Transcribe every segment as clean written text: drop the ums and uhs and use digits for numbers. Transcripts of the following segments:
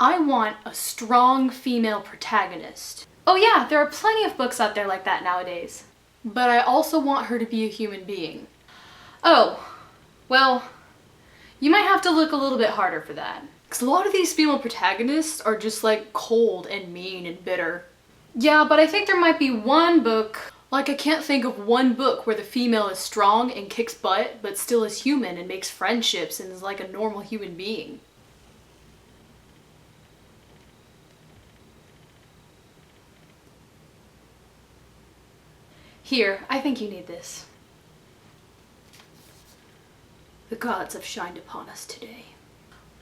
I want a strong female protagonist. Oh yeah, there are plenty of books out there like that nowadays. But I also want her to be a human being. Oh, well, you might have to look a little bit harder for that. Because a lot of these female protagonists are just like cold and mean and bitter. Yeah, but I think there might be one book, like I can't think of one book where the female is strong and kicks butt, but still is human and makes friendships and is like a normal human being. Here, I think you need this. The gods have shined upon us today.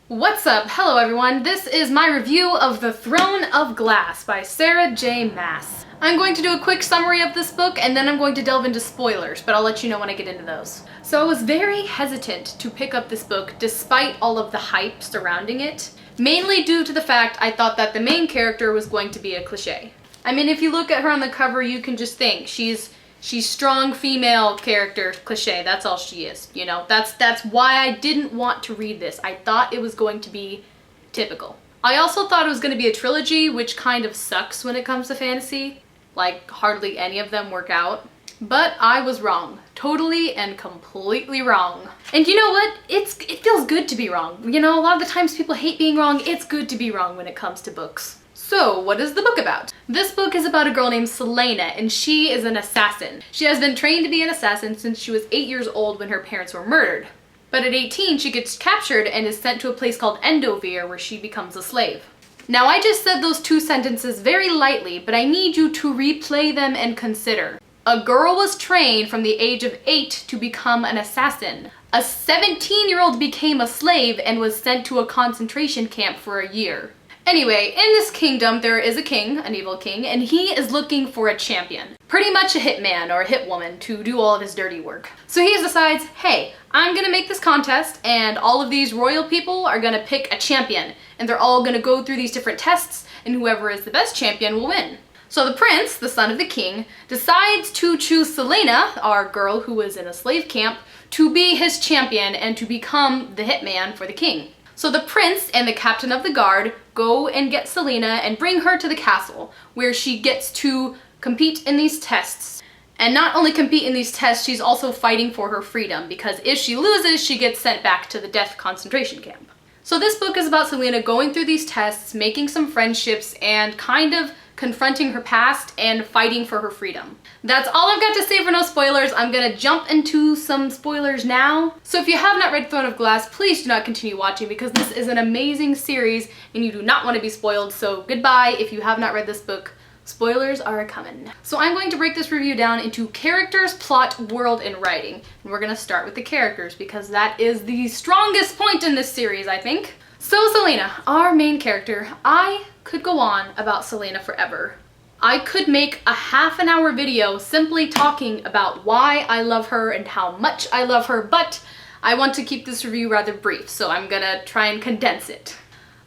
What's up? Hello everyone. This is my review of The Throne of Glass by Sarah J. Maas. I'm going to do a quick summary of this book and then I'm going to delve into spoilers, but I'll let you know when I get into those. So I was very hesitant to pick up this book despite all of the hype surrounding it, mainly due to the fact I thought that the main character was going to be a cliche. I mean, if you look at her on the cover, you can just think she's strong female character cliche. That's all she is, you know. That's why I didn't want to read this. I thought it was going to be typical. I also thought it was going to be a trilogy, which kind of sucks when it comes to fantasy. Like, hardly any of them work out. But I was wrong. Totally and completely wrong. And you know what? It feels good to be wrong. You know, a lot of the times people hate being wrong. It's good to be wrong when it comes to books. So, what is the book about? This book is about a girl named Celaena, and she is an assassin. She has been trained to be an assassin since she was 8 years old when her parents were murdered. But at 18, she gets captured and is sent to a place called Endovier, where she becomes a slave. Now, I just said those two sentences very lightly, but I need you to replay them and consider. A girl was trained from the age of 8 to become an assassin. A 17-year-old became a slave and was sent to a concentration camp for a year. Anyway, in this kingdom, there is a king, an evil king, and he is looking for a champion. Pretty much a hitman or a hitwoman to do all of his dirty work. So he decides, hey, I'm gonna make this contest and all of these royal people are gonna pick a champion and they're all gonna go through these different tests and whoever is the best champion will win. So the prince, the son of the king, decides to choose Celaena, our girl who was in a slave camp, to be his champion and to become the hitman for the king. So the prince and the captain of the guard go and get Celaena and bring her to the castle, where she gets to compete in these tests. And not only compete in these tests, she's also fighting for her freedom, because if she loses, she gets sent back to the death concentration camp. So this book is about Celaena going through these tests, making some friendships, and kind of confronting her past and fighting for her freedom. That's all I've got to say for no spoilers. I'm gonna jump into some spoilers now. So if you have not read Throne of Glass, please do not continue watching because this is an amazing series and you do not want to be spoiled. So goodbye if you have not read this book. Spoilers are a-coming. So I'm going to break this review down into characters, plot, world, and writing. And we're gonna start with the characters because that is the strongest point in this series, I think. So Celaena, our main character, I could go on about Celaena forever. I could make a half-an-hour video simply talking about why I love her and how much I love her, but I want to keep this review rather brief, so I'm gonna try and condense it.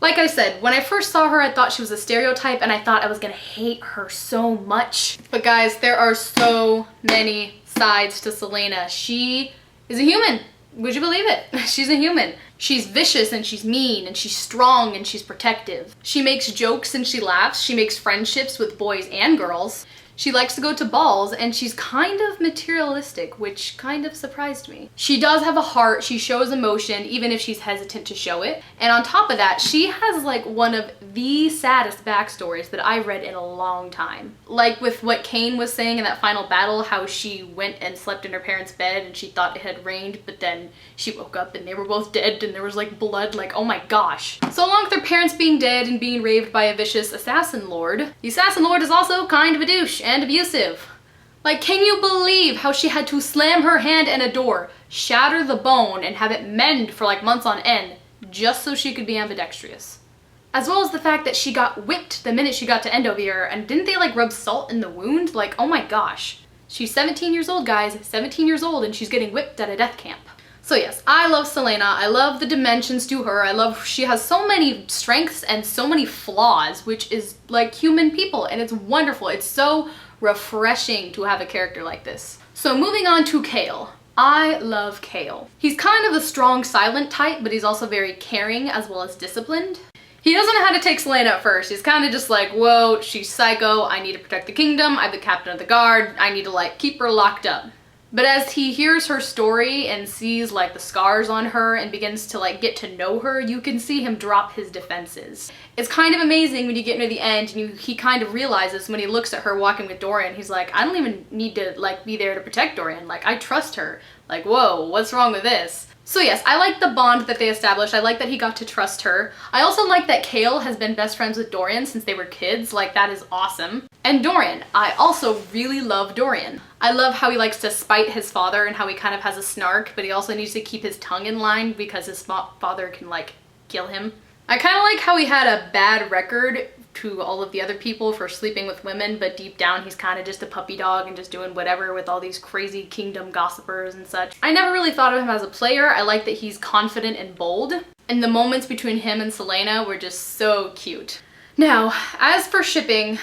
Like I said, when I first saw her, I thought she was a stereotype and I thought I was gonna hate her so much. But guys, there are so many sides to Celaena. She is a human. Would you believe it? She's a human. She's vicious and she's mean and she's strong and she's protective. She makes jokes and she laughs. She makes friendships with boys and girls. She likes to go to balls and she's kind of materialistic, which kind of surprised me. She does have a heart. She shows emotion even if she's hesitant to show it. And on top of that, she has like one of the saddest backstories that I've read in a long time. Like with what Cain was saying in that final battle, how she went and slept in her parents' bed and she thought it had rained, but then she woke up and they were both dead and there was like blood, like oh my gosh. So along with her parents being dead and being raped by a vicious assassin lord, the assassin lord is also kind of a douche and abusive. Like, can you believe how she had to slam her hand in a door, shatter the bone, and have it mend for like months on end just so she could be ambidextrous? As well as the fact that she got whipped the minute she got to Endovier, and didn't they like rub salt in the wound? Like, oh my gosh. She's 17 years old, guys, 17 years old, and she's getting whipped at a death camp. So yes, I love Celaena. I love the dimensions to her. I love she has so many strengths and so many flaws, which is like human people, and it's wonderful. It's so refreshing to have a character like this. So moving on to Chaol. I love Chaol. He's kind of the strong, silent type, but he's also very caring as well as disciplined. He doesn't know how to take Celaena at first. He's kind of just like, whoa, she's psycho. I need to protect the kingdom. I'm the captain of the guard. I need to like keep her locked up. But as he hears her story and sees like the scars on her and begins to like get to know her, you can see him drop his defenses. It's kind of amazing when you get near the end and he kind of realizes when he looks at her walking with Dorian, he's like, I don't even need to like be there to protect Dorian. Like, I trust her. Like, whoa, what's wrong with this? So yes, I like the bond that they established. I like that he got to trust her. I also like that Chaol has been best friends with Dorian since they were kids. Like, that is awesome. And Dorian. I also really love Dorian. I love how he likes to spite his father and how he kind of has a snark, but he also needs to keep his tongue in line because his father can like kill him. I kind of like how he had a bad record to all of the other people for sleeping with women, but deep down he's kind of just a puppy dog and just doing whatever with all these crazy kingdom gossipers and such. I never really thought of him as a player. I like that he's confident and bold, and the moments between him and Celaena were just so cute. Now, as for shipping,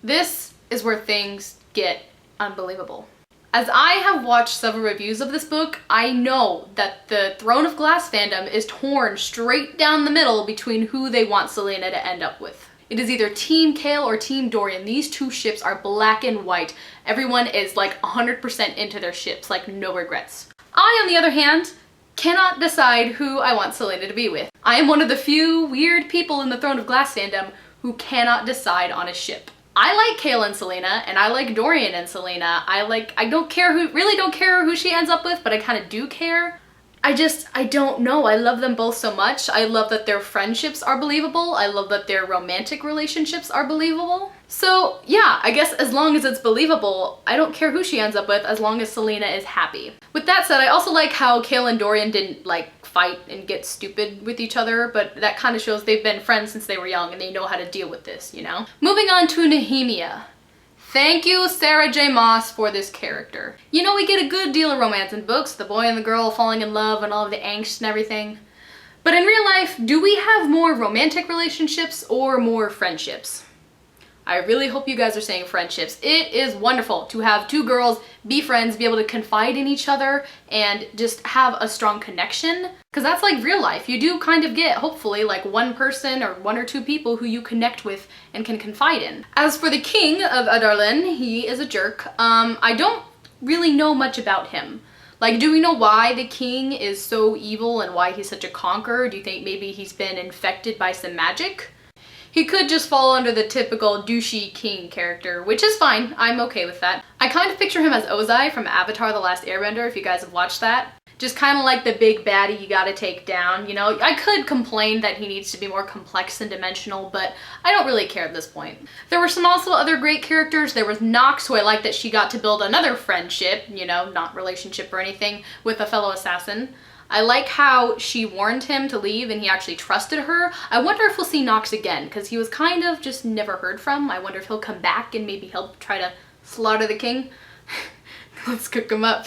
this is where things get unbelievable. As I have watched several reviews of this book, I know that the Throne of Glass fandom is torn straight down the middle between who they want Celaena to end up with. It is either Team Chaol or Team Dorian. These two ships are black and white. Everyone is like 100% into their ships, like no regrets. I, on the other hand, cannot decide who I want Celaena to be with. I am one of the few weird people in the Throne of Glass fandom who cannot decide on a ship. I like Chaol and Celaena, and I like I really don't care who she ends up with, but I kind of do care. I don't know. I love them both so much. I love that their friendships are believable. I love that their romantic relationships are believable. So yeah, I guess as long as it's believable, I don't care who she ends up with as long as Celaena is happy. With that said, I also like how Chaol and Dorian didn't like fight and get stupid with each other, but that kind of shows they've been friends since they were young and they know how to deal with this, you know? Moving on to Nehemia. Thank you, Sarah J. Maas, for this character. You know, we get a good deal of romance in books, the boy and the girl falling in love and all of the angst and everything. But in real life, do we have more romantic relationships or more friendships? I really hope you guys are saying friendships. It is wonderful to have two girls be friends, be able to confide in each other, and just have a strong connection. Because that's like real life. You do kind of get, hopefully, like one person or one or two people who you connect with and can confide in. As for the king of Adarlan, he is a jerk. I don't really know much about him. Like, do we know why the king is so evil and why he's such a conqueror? Do you think maybe he's been infected by some magic? He could just fall under the typical douchey king character, which is fine. I'm okay with that. I kind of picture him as Ozai from Avatar: The Last Airbender, if you guys have watched that. Just kind of like the big baddie you gotta take down, you know? I could complain that he needs to be more complex and dimensional, but I don't really care at this point. There were some also other great characters. There was Nox, who I like that she got to build another friendship, you know, not relationship or anything, with a fellow assassin. I like how she warned him to leave and he actually trusted her. I wonder if we'll see Nox again, because he was kind of just never heard from. I wonder if he'll come back and maybe help try to slaughter the king. Let's cook him up.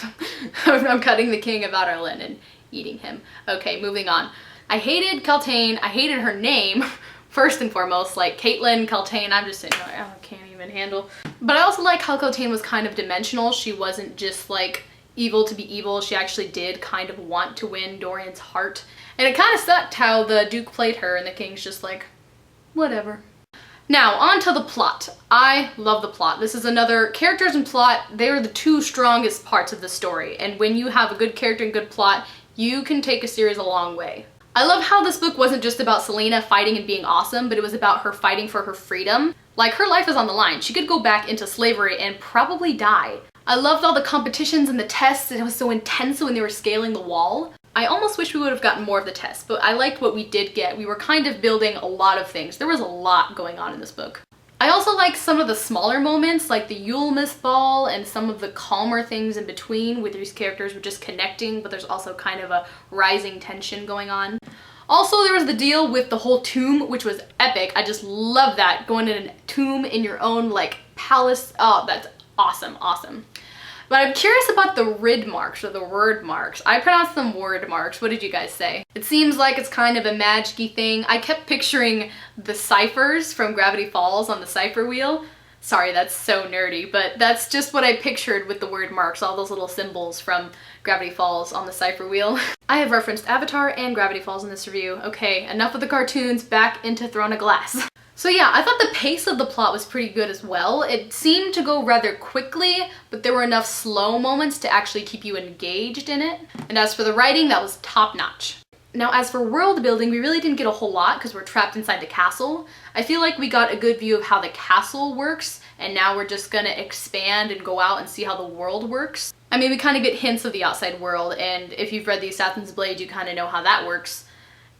I'm cutting the king of Adarlan and eating him. Okay, moving on. I hated Kaltain. I hated her name, first and foremost. Like, Caitlin, Kaltain, I'm just sitting there, I can't even handle. But I also like how Kaltain was kind of dimensional. She wasn't just like evil to be evil. She actually did kind of want to win Dorian's heart. And it kind of sucked how the Duke played her and the king's just like, whatever. Now, on to the plot. I love the plot. This is another, characters and plot, they are the two strongest parts of the story. And when you have a good character and good plot, you can take a series a long way. I love how this book wasn't just about Celaena fighting and being awesome, but it was about her fighting for her freedom. Like, her life is on the line. She could go back into slavery and probably die. I loved all the competitions and the tests, and it was so intense when they were scaling the wall. I almost wish we would have gotten more of the tests, but I liked what we did get. We were kind of building a lot of things. There was a lot going on in this book. I also like some of the smaller moments, like the Yule Myth Ball and some of the calmer things in between where these characters were just connecting, but there's also kind of a rising tension going on. Also, there was the deal with the whole tomb, which was epic. I just love that, going in a tomb in your own, like, palace. Oh, that's awesome, awesome. But I'm curious about the rid marks, or the word marks. I pronounce them word marks. What did you guys say? It seems like it's kind of a magic-y thing. I kept picturing the ciphers from Gravity Falls on the cipher wheel. Sorry, that's so nerdy, but that's just what I pictured with the word marks, all those little symbols from Gravity Falls on the cipher wheel. I have referenced Avatar and Gravity Falls in this review. Okay, enough of the cartoons, back into Throne of Glass. So yeah, I thought the pace of the plot was pretty good as well. It seemed to go rather quickly, but there were enough slow moments to actually keep you engaged in it. And as for the writing, that was top-notch. Now, as for world building, we really didn't get a whole lot because we're trapped inside the castle. I feel like we got a good view of how the castle works, and now we're just gonna expand and go out and see how the world works. I mean, we kind of get hints of the outside world, and if you've read the Assassin's Blade, you kind of know how that works.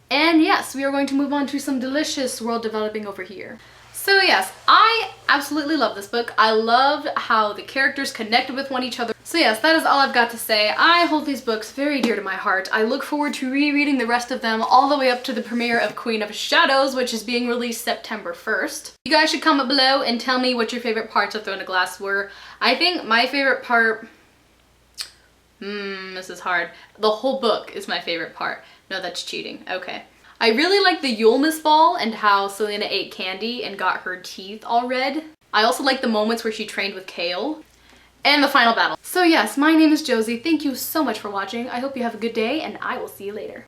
And yes, we are going to move on to some delicious world developing over here. So yes, I absolutely love this book. I love how the characters connected with one another. So yes, that is all I've got to say. I hold these books very dear to my heart. I look forward to rereading the rest of them all the way up to the premiere of Queen of Shadows, which is being released September 1st. You guys should comment below and tell me what your favorite parts of Throne of Glass were. I think my favorite part... this is hard. The whole book is my favorite part. No, that's cheating. Okay. I really like the Yulmus ball and how Selena ate candy and got her teeth all red. I also like the moments where she trained with Kale. And the final battle. So yes, my name is Josie. Thank you so much for watching. I hope you have a good day and I will see you later.